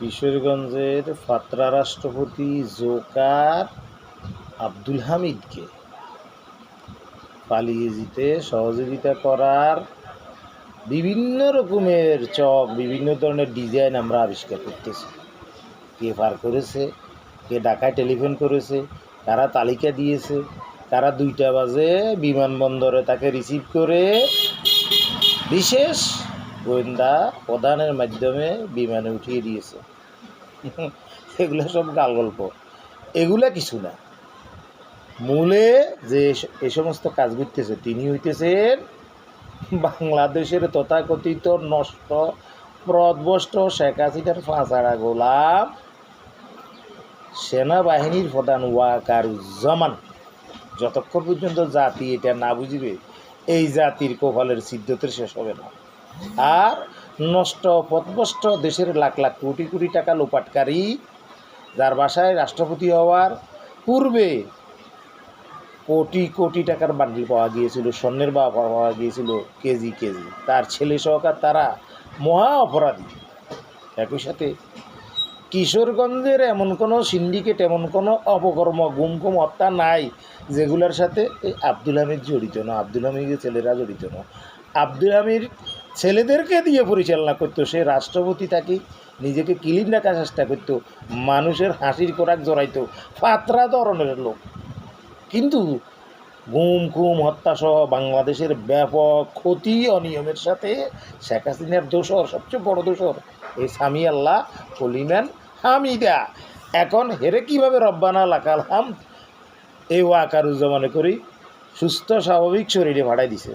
কিশোরগঞ্জের ফাতরা রাষ্ট্রপতি জোকার আব্দুল হামিদকে পালিয়ে যেতে সহযোগিতা করার বিভিন্ন রকমের বিভিন্ন ধরনের ডিজাইন আমরা আবিষ্কার করতেছি। কে পার করেছে, কে ঢাকায় টেলিফোন করেছে, কারা তালিকা দিয়েছে, কারা 2টা বাজে বিমানবন্দরে তাকে রিসিভ করে বিশেষ গোয়েন্দা প্রধানের মাধ্যমে বিমানে উঠিয়ে দিয়েছে। এগুলো সব গাল গল্প, এগুলা কিছু না। মূলে যে এ সমস্ত কাজ করতেছে তিনি হইতেছেন বাংলাদেশের তথাকথিত নষ্ট প্রদভষ্ট শেখ হাসিনার ফাঁসাড়া গোলাম সেনাবাহিনীর প্রধান ওয়াকারুজ্জামান। যতক্ষণ পর্যন্ত জাতি এটা না বুঝিবে এই জাতির কপালের সিদ্ধতের শেষ হবে না। আর নষ্ট পথভ্রষ্ট দেশের লাখ লাখ কোটি কোটি টাকা লোপাটকারী, যার বাসায় রাষ্ট্রপতি হওয়ার পূর্বে কোটি কোটি টাকার বান্ডিল পাওয়া গিয়েছিল, স্বর্ণের পাওয়া গিয়েছিল কেজি কেজি, তার ছেলে সহকার তারা মহা অপরাধী। একই সাথে কিশোরগঞ্জের এমন কোনো সিন্ডিকেট, এমন কোনো অপকর্ম, গুম হত্যা নাই যেগুলোর সাথে এই আব্দুল হামিদ জড়িত না, আব্দুল হামিদের ছেলেরা জড়িত না। আব্দুল হামিদ ছেলেদেরকে দিয়ে পরিচালনা করতো, সে রাষ্ট্রপতি তাকে নিজেকে ক্লিন রাখার চেষ্টা করতো, মানুষের হাসির খোরাক জড়াইতো, ফাতরা ধরনের লোক। কিন্তু গুম হত্যাসহ বাংলাদেশের ব্যাপক ক্ষতি অনিয়মের সাথে শেখ হাসিনার দোসর, সবচেয়ে বড় দোসর এই সামি আল্লাহ কলিম্যান হামিদা। এখন হেরে কীভাবে রব্বানা লাকাল হামদ এই ওয়াকারুজ্জামানে করি সুস্থ স্বাভাবিক শরীরে ভাড়াই দিছে।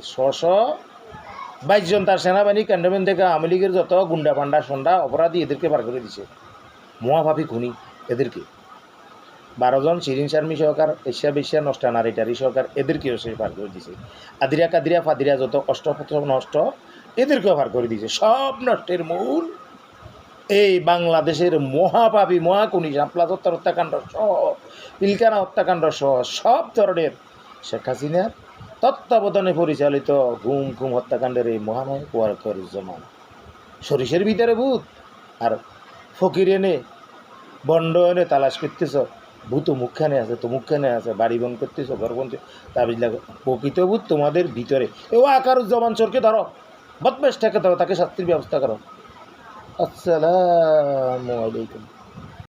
22 জন তার সেনাবাহিনী ক্যান্টনমেন্ট থেকে আওয়ামী লীগের যত গুন্ডা পান্ডা সন্ডা অপরাধী এদেরকে বার করে দিছে, মহাভাবী খুনি এদেরকে। 12 জন শিরিন শারমি সহকার, এশিয়া বেশিয়া নষ্টা নারীটারি সহকার এদেরকেও সে পার করে দিছে। আদিরা কাদিরা ফাদিরা যত অষ্টপত্র নষ্ট এদেরকেও পার করে দিছে। সব নষ্টের মূল এই বাংলাদেশের মহাপাপী মহাকুনি শাপলা হত্যাকাণ্ড সহ, পিলকানা হত্যাকাণ্ড সহ সব ধরনের শেখ হাসিনার তত্ত্বাবধানে পরিচালিত গুম হত্যাকাণ্ডের এই মহানায়ক ওয়াকারুজ্জামান। সরিষের ভিতরে ভূত আর ফকির এনে বন্ড এনে তালাশ করতেছ, ভূত মুখখানে আছে, তো মুখখানে আছে, বাড়ি বন করতেছ, ঘর বন, তা বুঝলে প্রকৃত ভূত তোমাদের ভিতরে। ও ওয়াকারুজ্জামান চোরকে ধরো, বদমাশটাকে ধরো, তাকে শাস্তির ব্যবস্থা করো। আসসালামু আলাইকুম।